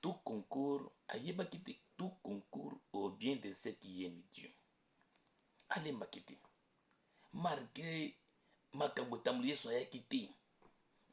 tout concours, ayebaki te, tout concours au bien de ceux qui aiment Dieu. Alembaki te. Malgré makambo etamboli Yesu ayaki te,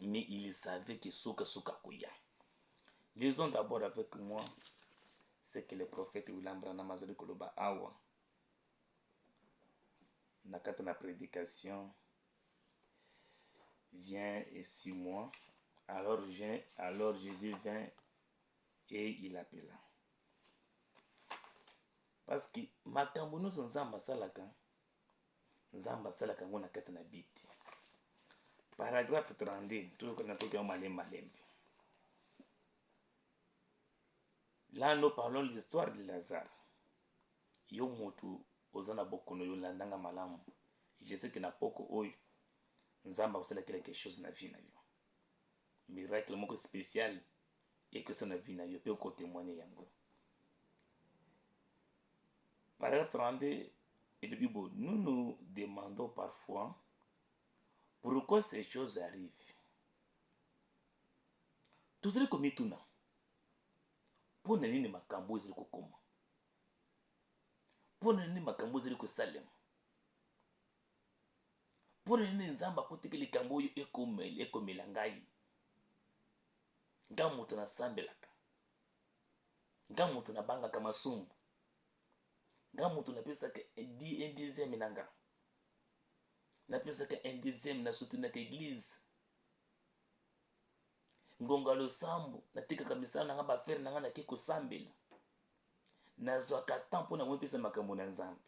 mais il savait que soka koya. Lisons d'abord avec moi ce que le prophète William Branham azali koloba awa na kati na prédication. Viens et suis-moi. Alors Jésus vint et il appela. Parce que makambo nyonso nzambe asalaka yango na kati na biti. Paragraphe 32 toyoka malembe. Là nous parlons de l'histoire de Lazare. Yo motu ozana bokono yo landanga malamu. Je sais que na poko oyo nzambe asala quelque chose na vie na yo. Miracle moko spécial et que ça na vie na yo pe ko témoigner yango. Paragraphe 32 et le Bible, nous nous demandons parfois pourquoi ces choses arrivent. Tozali komituna. Pona nini makambo ezali kokoma? Pona nini makambo ezali kosalema? Pona nini nzambe akotiki likambo oyo ekomela ngai? Nga moto nasambelaka. Nga moto nabangaka masumu. Nga moto napesaka un dixième na nga. Napesaka un dixième na soutenaka église. Ngonga losambo natekaka misala na nga bafere na nga nake kosambela. Nazwaka temps mpona komipesa makambo na nzambe.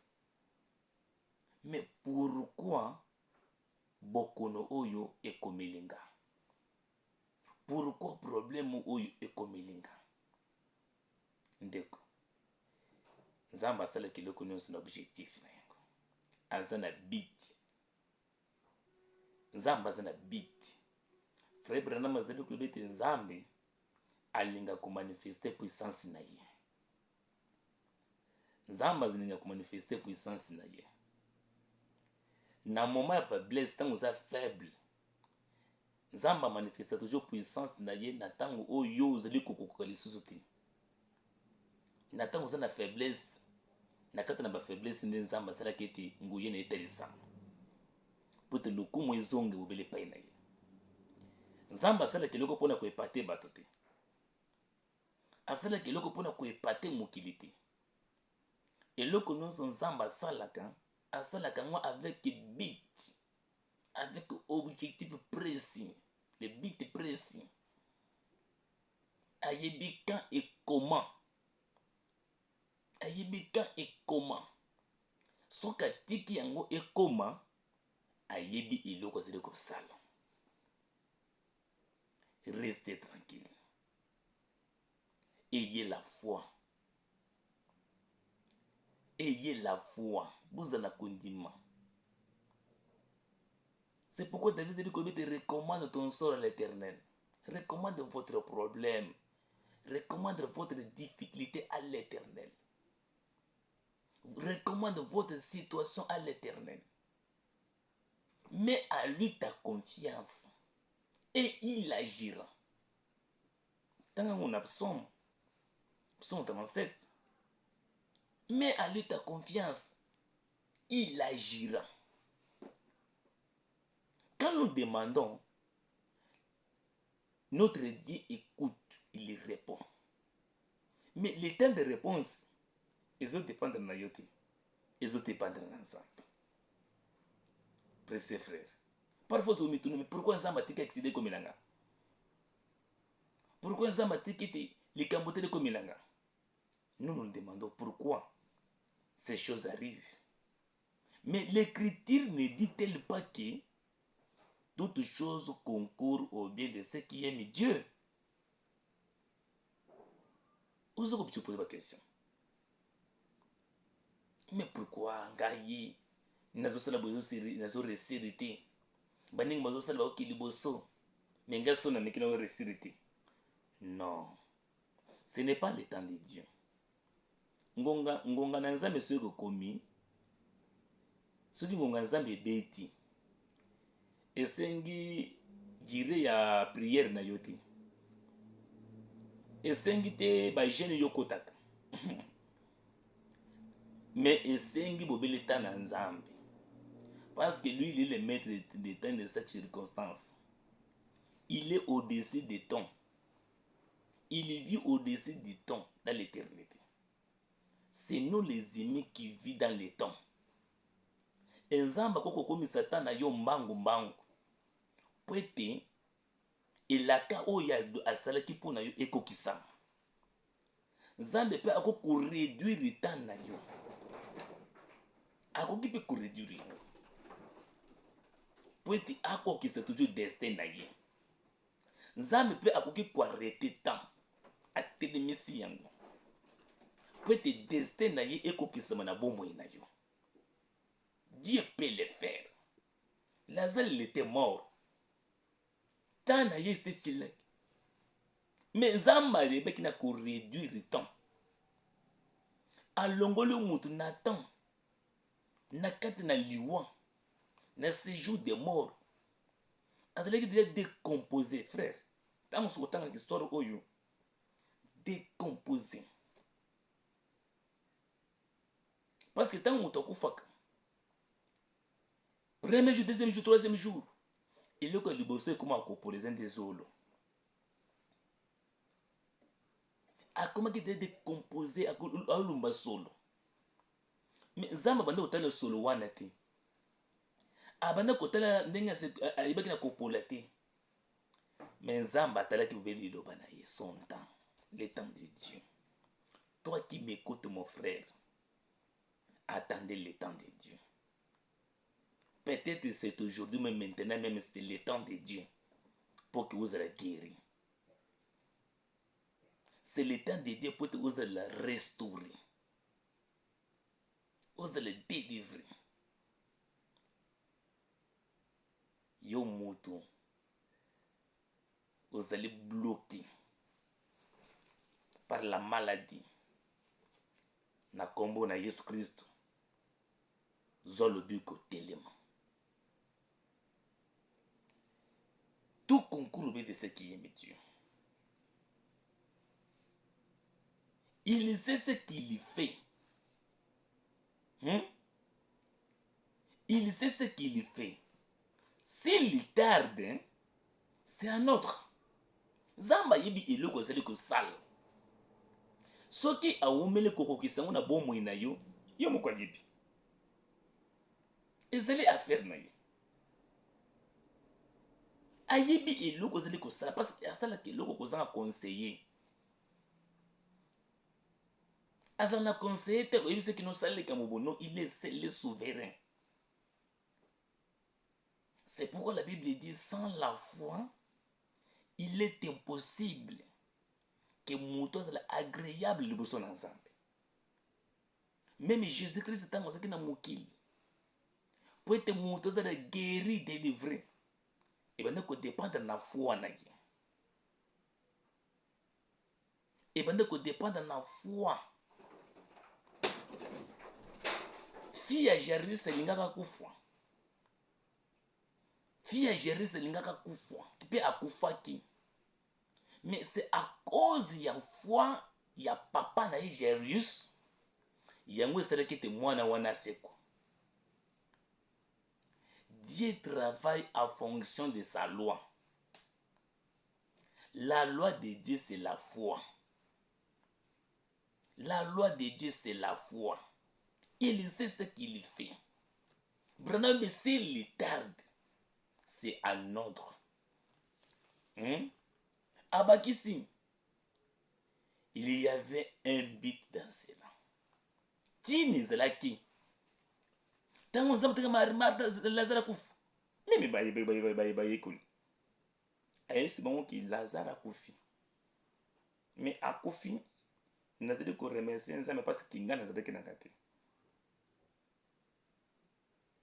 Mais pourquoi bokono oyo ekomeli nga? Pourquoi problème oyo ekomeli nga? Ndeko nzambe asalaki eloko nyonso na objectif na yango. Aza na but. Nzambe aza na but. Frère Branham azali koloba ete nzambe alinga komanifeste puissance na ye. Nzambe alinga komanifeste puissance na ye. Na moment ya faiblesse, ntango oza faible, nzambe amanifesta toujours puissance na ye na ntango oyo ozali kokoka lisusu te. Na ntango oza na faiblesse, na kati na bafaiblesse nde nzambe asalaki ete nguya na etalisama po ete lokumu ezonge obele epai na ye. Nzambe asalaki eloko mpona koepate bato te. Asalaki eloko mpona koepate mokili te. Eloko nyonso nzambe asalaka yango avec but, avec objectif précis, le but précis. Ayebi quand et comment. Ayebi quand et comment. Soki atiki yango ekoma, ayebi eloko azali kosala. Restez tranquille. Ayez la foi. Ayez la foi. Vous allez kondima. C'est pourquoi David dit que recommande ton sort à l'Éternel. Recommande votre problème. Recommande votre difficulté à l'Éternel. Recommande votre situation à l'Éternel. Mets à lui ta confiance. Et il agira. Dans mon psaume 37. Mets à lui ta confiance. Il agira. Quand nous demandons, notre Dieu écoute, il répond. Mais les temps de réponse, ils ont dépendre de Nayote. Ils ont dépendre de l'ensemble. Précieux frères. Parfois, vous me dites, mais pourquoi Nzamba tika excédé comme il Pourquoi Nzamba tika les cambotés comme il Nous nous demandons pourquoi ces choses arrivent. Mais l'écriture ne dit-elle pas que toutes choses concourent au bien de ceux qui aiment Dieu? Vous avez pu poser la question. Mais pourquoi Ngaï nazo sala nazo resirité baning mazo sala ba kiliboso mais nga sona nekina resirité? Non, ce n'est pas le temps de Dieu. Ngonga na nzambe soki komi soki ngonga nzambe beti esengi jire ya prière na yo te. esengi te bagene yo kotaka mais esengi bobeli temps na nzambe parce que lui il est le maître de temps de cette circonstance. Il est au-dessus des temps. Il vit au-dessus du temps dans l'éternité. C'est nous les ennemis qui vivent dans les temps. Nzambe akoko komisa temps na yo mbangu mbangu po ete elaka oyo asalaki mpo na yo ekokisama. Nzambe mpe akoki koréduire temps na yo, akoki mpe koréduire yango po ete akokisa toujours destin na ye. Nzambe mpe akoki koarrete temps atelemisi yango po ete destin na ye ekokisama na bomoi na yo. Dieu peut le faire. Lazare il était mort. Temps na ye esesila. Mais nzambe alebaki na koréduire temps. Alongoli mutu na temps. Na kati na liwa. Na séjour de mort. Azalaki déjà décomposé, frère. Tant que tu as l'histoire oyo. Décomposé. Parce que tant que tu as koufaka. Premier jour, deuxième jour, troisième jour. Il est que le bossé comment accompagner les des zolos. A comment qui était décomposé à l'umba solo. Mais zamba bande otala solo wana te. Abanda kotala ndenga se ibaki na kopola te. Mais zamba atala ki beli loba na ye son temps, le temps de Dieu. Toi qui m'écoutes mon frère, attendez le temps de Dieu. Peut-être c'est aujourd'hui, mais maintenant même c'est le temps de Dieu pour que vous allez guérir. C'est le temps de Dieu pour que vous allez la restaurer. Vous allez délivrer. Yo moto, vous allez bloquer par la maladie. Na kombo na Yesu Christ. Zolo biko telema. Tout concourt de ce qui aime Dieu. Il sait ce qu'il fait. Il sait ce qu'il fait. S'il tarde, c'est un autre. Zamba yebi eloko zali ko sala. Soki awumele kokokisa na bomoi na yo, yo moko yebi. Ezali affaire na yo. Ayebi eloko zali ko sala parce que asala ke eloko kozanga conseiller. Azana conseiller te yebi ce qui nous sale ka mobono, il est seul le souverain. C'est pourquoi la Bible dit sans la foi, il est impossible que moto soit agréable le boson ensemble. Même Jésus-Christ est en train de mourir. Pour être moto soit guéri, délivré. Et bien, il dépend de la foi. Et bien, il dépend de la foi. Fille à gérer, c'est l'ingaka koufa. Fille à gérer, c'est l'ingaka koufa. Tu peux akoufa qui? Mais c'est à cause de la foi, il y a papa na Jérius. Yango c'est qui te mwana wana seko. Dieu travaille en fonction de sa loi. La loi de Dieu c'est la foi. La loi de Dieu c'est la foi. Il sait ce qu'il fait. Branham s'il tarde, c'est un ordre. Abakissi, il y avait un but dans cela. Tini zelaki. Tango zamtaka marmata Lazare kufa. Mimi baye kuli. Aye c'est bon ki Lazare akufi. Mais akufi nazali ko remercier nzambe parce que nga nazalaki na kate.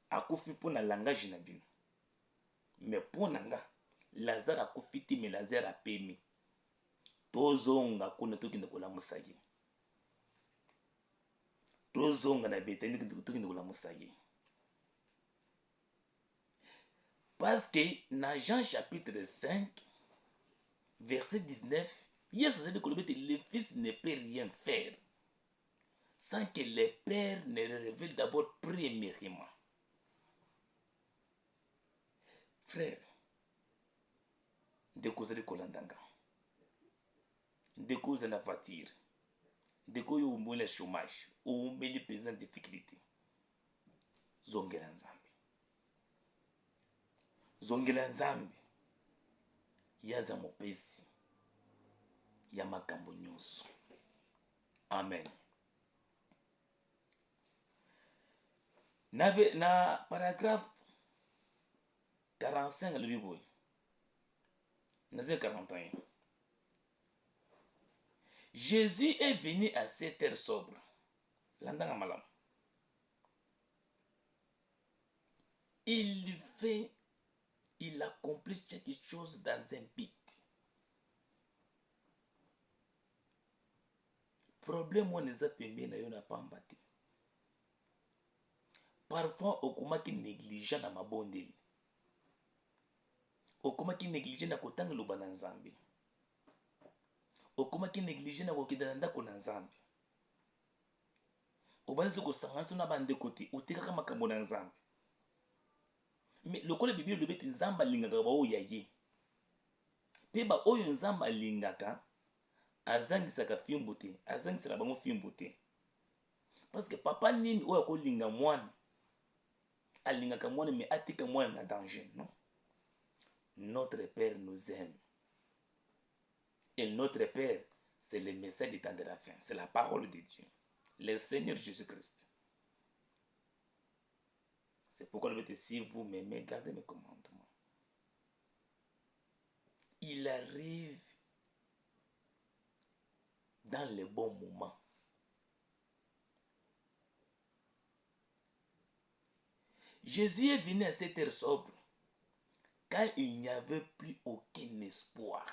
Akufi pour na langage na bino. Mais pour nanga Lazare akufi ti mais Lazare apemi. Tozonga kuna tokinde kolamusa ye. Tozonga na Betani tokinde kolamusa ye. Parce que dans Jean chapitre 5, verset 19, Yes, le Fils ne peut rien faire sans que le Père ne le révèle d'abord premièrement. Frère, de cause de Kolandanga, de cause de la voiture, de cause de le chômage, ou les pesant difficultés. Zongela Nzambi. Zongela Nzambi. Yaza mopesi. Ya makambo nyonso. Amen. Na paragraphe 45 le Bible. Na 41. Jésus est venu à cette heure sobre. Landanga malam. Il accomplit quelque chose dans un but. Problème on eza pembeni na yo na pamba te. Parfois okomaki négligent na mabondeli. Okomaki négligent na kotanga loba na Nzambe. Okomaki négligent na kokende na ndako na Nzambe. Obanzi kosanga so na bandeko te, otekaka makambo na Nzambe. Mais lokola Bible elobi ete Nzambe alingaka baoyo ya ye. Mpe baoyo Nzambe alingaka azangisaka fimbu te, azangisaka bango fimbu te. Parce que papa nini oyo akolinga mwana alingaka mwana mais atika mwana na danger, non? Notre Père nous aime. Et notre Père, c'est le message du temps de la fin. C'est la parole de Dieu. Le Seigneur Jésus-Christ. C'est pourquoi le dit, si vous m'aimez, gardez mes commandements. Il arrive dans le bon moment. Jésus est venu à cette heure sobre quand il n'y avait plus aucun espoir.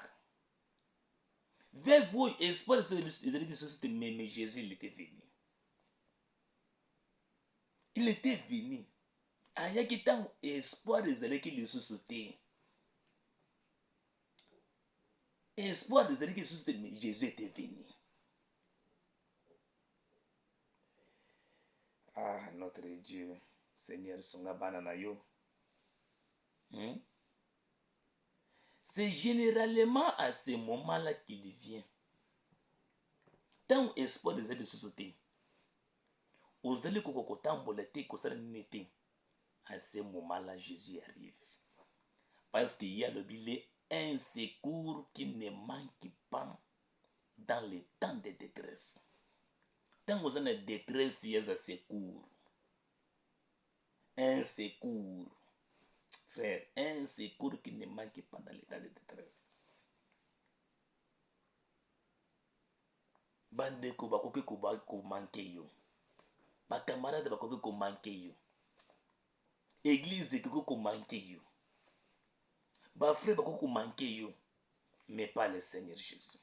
Vers vous, espoir, mais Jésus, il était venu. Il était venu. Il y a qui tant espoir des allées qui le suscitaient. Espoir des allées qui le suscitaient, mais Jésus était venu. Ah, notre Dieu, Seigneur, Songa Bananayo. C'est généralement à ce moment-là qu'il vient. Tant espoir des allées de société. Aux allées kokotambolete, kosalanete. À ce moment-là, Jésus arrive. Parce qu'il y a le billet, un secours qui ne manque pas dans les temps de détresse. Tant que vous avez une détresse, il y a un secours. Un secours. Frère, un secours qui ne manque pas dans l'état de détresse. Bandeko bakoki ko manke yo. Ba camarade bakoki ko manke yo. Église ekoki ko manke yo. Ba frère bakoki ko manke yo. Mais pas le Seigneur Jésus.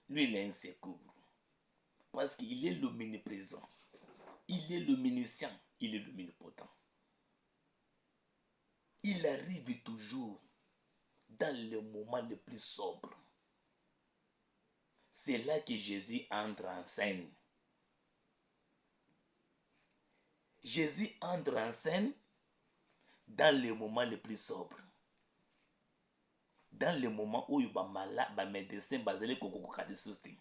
Lui, il est un secours. Parce qu'il est l'omniprésent. Il est l'omniscient. Il est l'omnipotent. Il arrive toujours dans le moment le plus sobre. C'est là que Jésus entre en scène. Jésus entre en scène dans le moment le plus sobre. Dans le moment où il va les médecins basés sur le sauté.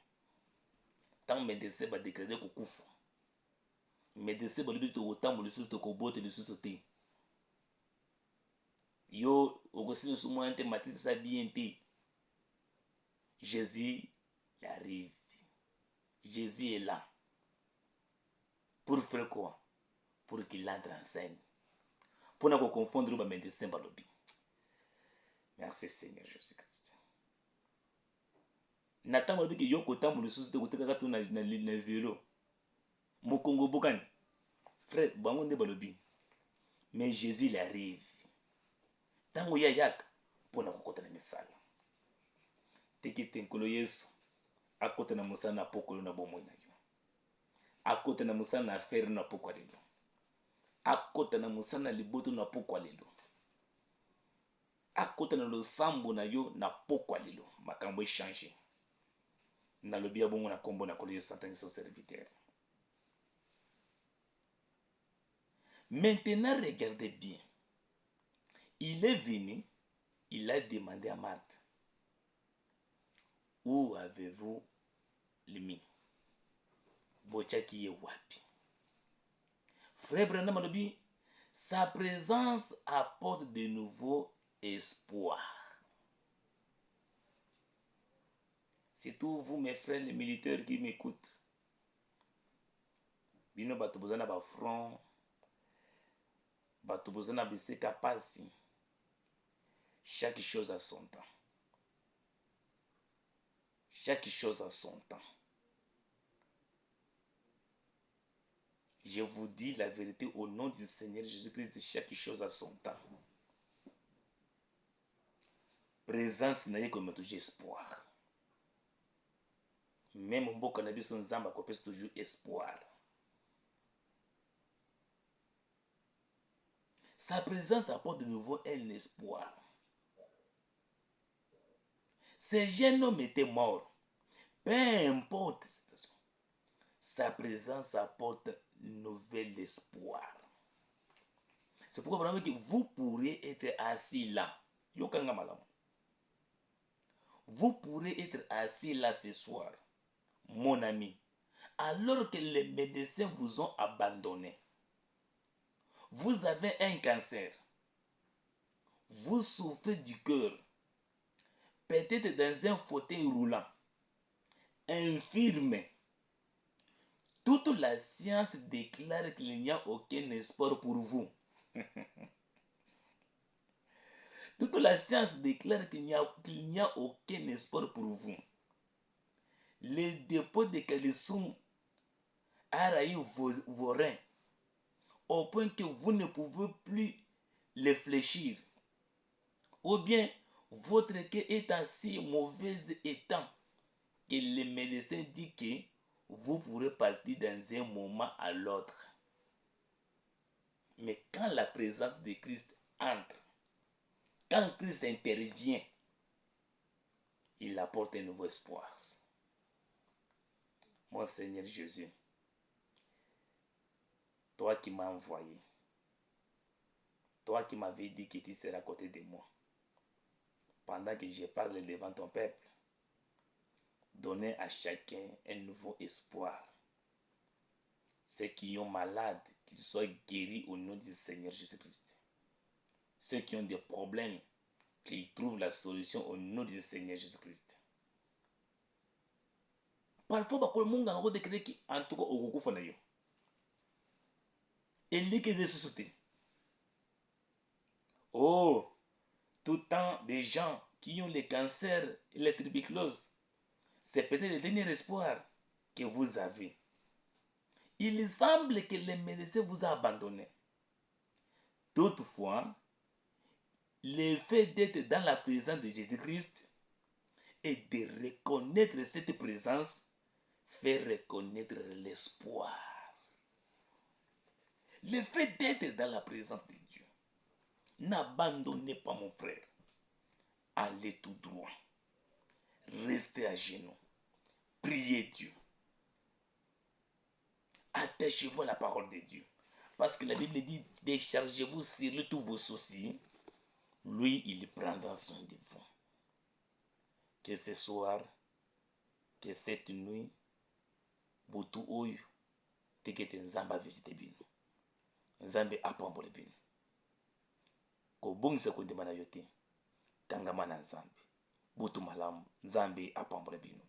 Tant médecin va déclarer que kufu. Médecin va lui dire autant le sauté que botte le sauté. Yo, au sein de moi, mathématique ça bien. Jésus arrive. Jésus est là. Pour faire quoi? Pour qu'il entre en scène. Pour ne pas confondre le médecin balobi. Merci Seigneur Jésus-Christ. Nathan balobi que yo kotambo le sous de côté kaka na vélo. Mokongo bokani. Frère, bango nde balobi. Mais Jésus il arrive. Tango ya yak pour na kokota na misala. Teki tenkolo Yesu. Akota na musala na pokolo na bomoi na yo. Akota na musala na affaire na pokwa lelo. Akota na musala na liboto na pokwa lelo. akota na losambo na yo na pokwa lelo makambo échanger na lobi ya bongo na kombo na kolo Yesu en son serviteur. Maintenant regardez bien, il est venu, il a demandé à Marthe, où avez-vous mis? Bochaki ye wapi? Frère Branham alobi, sa présence apporte de nouveaux espoirs. C'est tous vous, mes frères, les militaires qui m'écoutent. Bino bato bozana ba front, bato bozana biseka pasi. Chaque chose a son temps. Chaque chose a son temps. Je vous dis la vérité au nom du Seigneur Jésus-Christ, chaque chose a son temps. Présence n'a comme toujours espoir. Même un beau cannabis son zamba copesse toujours espoir. Sa présence apporte de nouveau un espoir. Ce jeune homme était mort. Peu importe, sa présence apporte nouvel espoir. C'est pourquoi vous pourrez être assis là. Vous pourrez être assis là ce soir, mon ami, alors que les médecins vous ont abandonné. Vous avez un cancer. Vous souffrez du cœur. Peut-être dans un fauteuil roulant. Infirme. Toute la science déclare qu'il n'y a aucun espoir pour vous. Toute la science déclare qu'il n'y a aucun espoir pour vous. Les dépôts de calcium a raillé vos reins au point que vous ne pouvez plus les fléchir. Ou bien votre cœur est en si mauvais état que le médecin dit que vous pourrez partir dans un moment à l'autre. Mais quand la présence de Christ entre, quand Christ intervient, il apporte un nouveau espoir. Mon Seigneur Jésus, toi qui m'as envoyé, toi qui m'avais dit que tu seras à côté de moi, pendant que je parle devant ton peuple, donnez à chacun un nouveau espoir. Ceux qui ont malades, qu'ils soient guéris au nom du Seigneur Jésus-Christ. Ceux qui ont des problèmes, qu'ils trouvent la solution au nom du Seigneur Jésus-Christ. Parfois, le monde a déclaré qu'en tout cas, au Goku Fonayo. Et les que des sociétés. Oh, tout le temps, des gens qui ont le cancer et la tuberculose, c'est peut-être le dernier espoir que vous avez. Il semble que les médecins vous ont abandonné. Toutefois, le fait d'être dans la présence de Jésus-Christ et de reconnaître cette présence fait reconnaître l'espoir. Le fait d'être dans la présence de Dieu, n'abandonnez pas mon frère. Allez tout droit. Restez à genoux. Priez Dieu. Attachez-vous à la parole de Dieu. Parce que la Bible dit, déchargez-vous sur lui tous vos soucis. Lui, il prendra soin de vous. Que ce soir, que cette nuit, butu oyo, tekete nzamba visite bino. Nzambe apambole bino. Kobongisa kondima na yo te. Kangama na Nzambe. Butu malamu. Nzambe apambole bino.